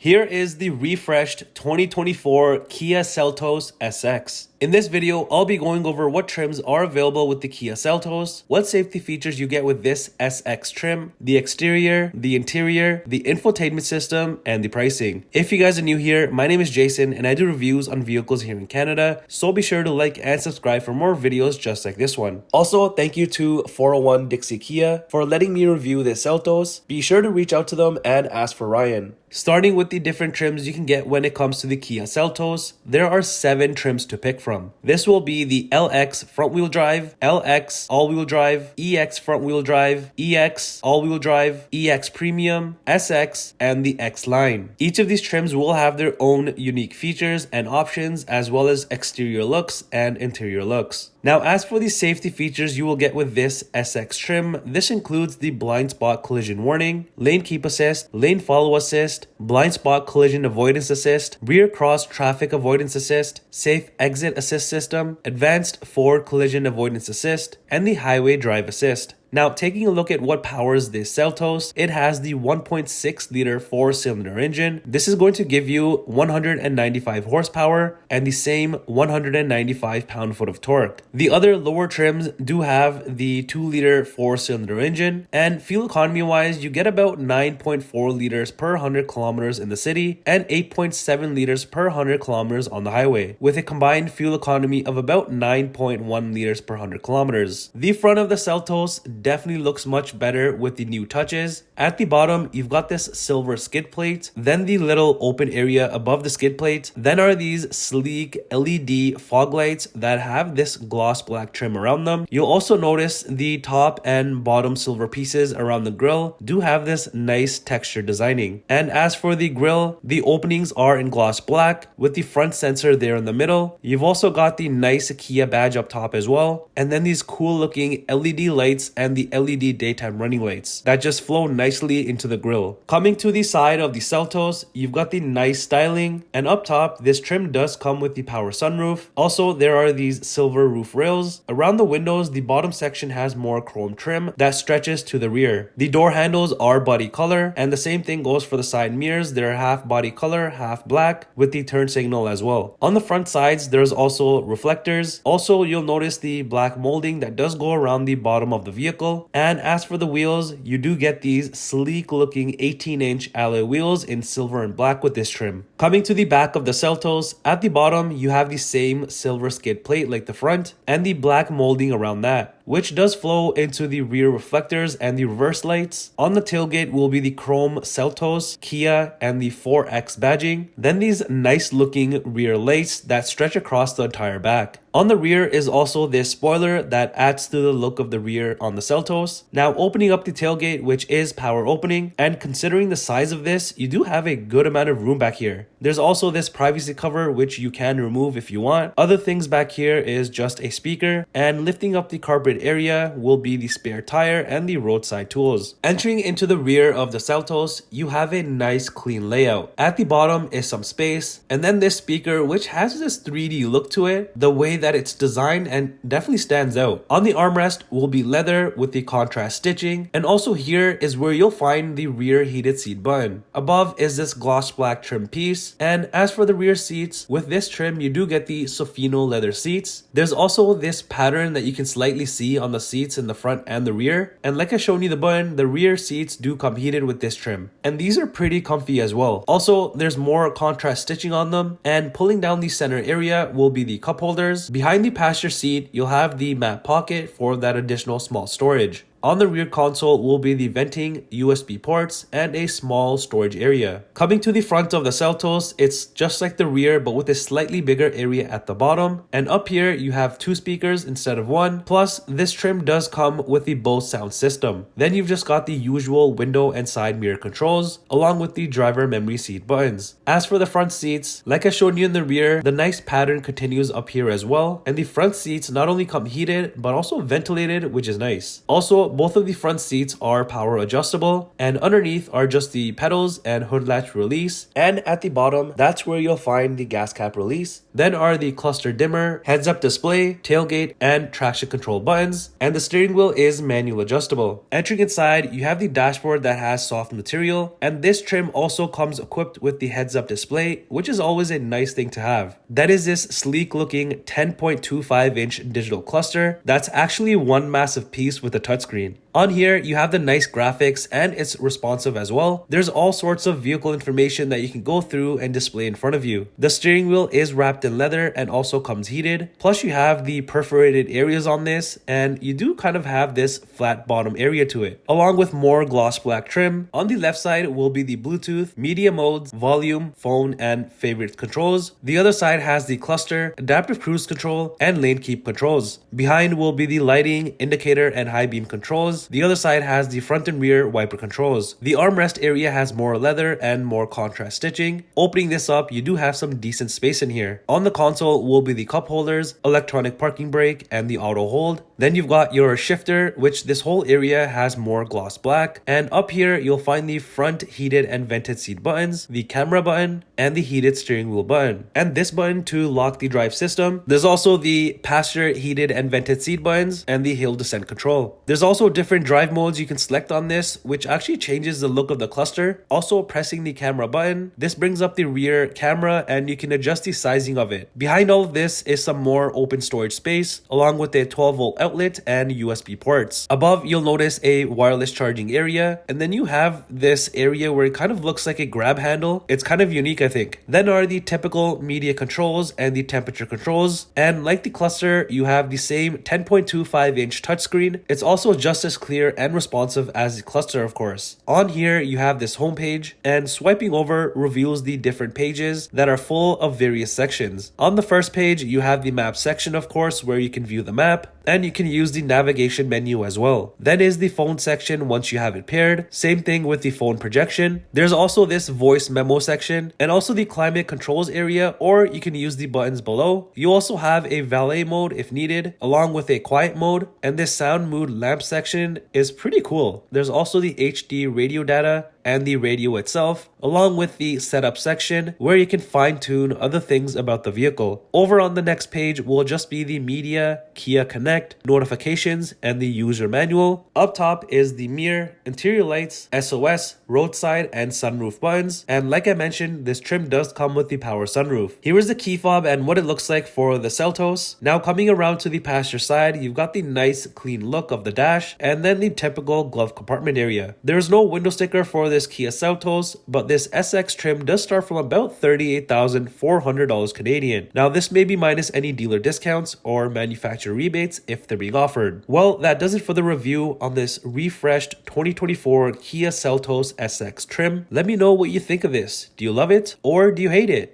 Here is the refreshed 2024 Kia Seltos SX. In this video, I'll be going over what trims are available with the Kia Seltos, what safety features you get with this SX trim, the exterior, the interior, the infotainment system, and the pricing. If you guys are new here, my name is Jason and I do reviews on vehicles here in Canada, so be sure to like and subscribe for more videos just like this one. Also, thank you to 401 Dixie Kia for letting me review this Seltos. Be sure to reach out to them and ask for Ryan. Starting with the different trims you can get when it comes to the Kia Seltos, there are 7 trims to pick from. This will be the LX front-wheel drive, LX all-wheel drive, EX front-wheel drive, EX all-wheel drive, EX Premium, SX, and the X-Line. Each of these trims will have their own unique features and options, as well as exterior looks and interior looks. Now, as for the safety features you will get with this SX trim, this includes the blind spot collision warning, lane keep assist, lane follow assist, blind spot collision avoidance assist, rear cross traffic avoidance assist, safe exit assist system, advanced forward collision avoidance assist, and the highway drive assist. Now, taking a look at what powers this Seltos, it has the 1.6 liter 4-cylinder engine. This is going to give you 195 horsepower and the same 195 pound-foot of torque. The other lower trims do have the 2 liter 4-cylinder engine, and fuel economy wise, you get about 9.4 liters per 100 kilometers in the city and 8.7 liters per 100 kilometers on the highway, with a combined fuel economy of about 9.1 liters per 100 kilometers. The front of the Seltos definitely looks much better with the new touches. At the bottom, you've got this silver skid plate, then the little open area above the skid plate, then are these sleek LED fog lights that have this gloss black trim around them. You'll also notice the top and bottom silver pieces around the grille do have this nice texture designing. And as for the grille, the openings are in gloss black with the front sensor there in the middle. You've also got the nice Kia badge up top as well, and then these cool looking LED lights and the LED daytime running lights that just flow nicely into the grille. Coming to the side of the Seltos, you've got the nice styling, and up top, this trim does come with the power sunroof. Also, there are these silver roof rails. Around the windows, the bottom section has more chrome trim that stretches to the rear. The door handles are body color, and the same thing goes for the side mirrors. They're half body color, half black, with the turn signal as well. On the front sides, there's also reflectors. Also, you'll notice the black molding that does go around the bottom of the vehicle. And as for the wheels, you do get these sleek looking 18-inch alloy wheels in silver and black with this trim. Coming to the back of the Seltos, at the bottom you have the same silver skid plate like the front and the black molding around that, which does flow into the rear reflectors and the reverse lights. On the tailgate will be the chrome Seltos, Kia, and the 4X badging. Then these nice looking rear lights that stretch across the entire back. On the rear is also this spoiler that adds to the look of the rear on the Seltos. Now, opening up the tailgate, which is power opening, and considering the size of this, you do have a good amount of room back here. There's also this privacy cover, which you can remove if you want. Other things back here is just a speaker, and lifting up the carpet area will be the spare tire and the roadside tools. Entering into the rear of the Seltos, you have a nice clean layout. At the bottom is some space, and then this speaker, which has this 3D look to it, the way that it's designed and definitely stands out. On the armrest will be leather with the contrast stitching, and also here is where you'll find the rear heated seat button. Above is this gloss black trim piece, and as for the rear seats, with this trim you do get the Sofino leather seats. There's also this pattern that you can slightly see on the seats in the front and the rear, and like I showed you the button, the rear seats do come heated with this trim, and these are pretty comfy as well. Also, there's more contrast stitching on them, and pulling down the center area will be the cup holders. Behind the passenger seat, you'll have the mat pocket for that additional small storage. On the rear console will be the venting, USB ports, and a small storage area. Coming to the front of the Seltos, it's just like the rear but with a slightly bigger area at the bottom. And up here you have 2 speakers instead of 1. Plus, this trim does come with the Bose sound system. Then you've just got the usual window and side mirror controls, along with the driver memory seat buttons. As for the front seats, like I showed you in the rear, the nice pattern continues up here as well. And the front seats not only come heated but also ventilated, which is nice. Also, both of the front seats are power adjustable, and underneath are just the pedals and hood latch release, and at the bottom, that's where you'll find the gas cap release. Then are the cluster dimmer, heads-up display, tailgate, and traction control buttons, and the steering wheel is manual adjustable. Entering inside, you have the dashboard that has soft material, and this trim also comes equipped with the heads-up display, which is always a nice thing to have. That is this sleek-looking 10.25-inch digital cluster that's actually one massive piece with a touchscreen. On here, you have the nice graphics and it's responsive as well. There's all sorts of vehicle information that you can go through and display in front of you. The steering wheel is wrapped in leather and also comes heated. Plus you have the perforated areas on this, and you do kind of have this flat bottom area to it, along with more gloss black trim. On the left side will be the Bluetooth, media modes, volume, phone, and favorite controls. The other side has the cluster, adaptive cruise control, and lane keep controls. Behind will be the lighting, indicator, and high beam controls. The other side has the front and rear wiper controls. The armrest area has more leather and more contrast stitching. Opening this up, you do have some decent space in here. On the console will be the cup holders, electronic parking brake, and the auto hold. Then you've got your shifter, which this whole area has more gloss black. And up here, you'll find the front heated and vented seat buttons, the camera button, and the heated steering wheel button. And this button to lock the drive system. There's also the passenger heated and vented seat buttons and the hill descent control. There's also different drive modes you can select on this, which actually changes the look of the cluster. Also pressing the camera button, this brings up the rear camera and you can adjust the sizing of it. Behind all of this is some more open storage space, along with a 12-volt outlet and USB ports. Above, you'll notice a wireless charging area, and then you have this area where it kind of looks like a grab handle. It's kind of unique, I think. Then are the typical media controls and the temperature controls, and like the cluster, you have the same 10.25-inch touchscreen. It's also just as clear and responsive as the cluster, of course. On here, you have this home page, and swiping over reveals the different pages that are full of various sections. On the first page, you have the map section, of course, where you can view the map, and you can use the navigation menu as well. Then is the phone section once you have it paired. Same thing with the phone projection. There's also this voice memo section, and also the climate controls area, or you can use the buttons below. You also have a valet mode if needed, along with a quiet mode, and this sound mood lamp section is pretty cool. There's also the HD radio data and the radio itself, along with the setup section where you can fine-tune other things about the vehicle. Over on the next page will just be the media, Kia Connect, notifications, and the user manual. Up top is the mirror, interior lights, SOS, roadside, and sunroof buttons. And like I mentioned, this trim does come with the power sunroof. Here is the key fob and what it looks like for the Seltos. Now coming around to the passenger side, you've got the nice clean look of the dash, and then the typical glove compartment area. There is no window sticker for this Kia Seltos, but this SX trim does start from about $38,400 Canadian. Now this may be minus any dealer discounts or manufacturer rebates if they're being offered. Well, that does it for the review on this refreshed 2024 Kia Seltos SX trim. Let me know what you think of this. Do you love it or do you hate it?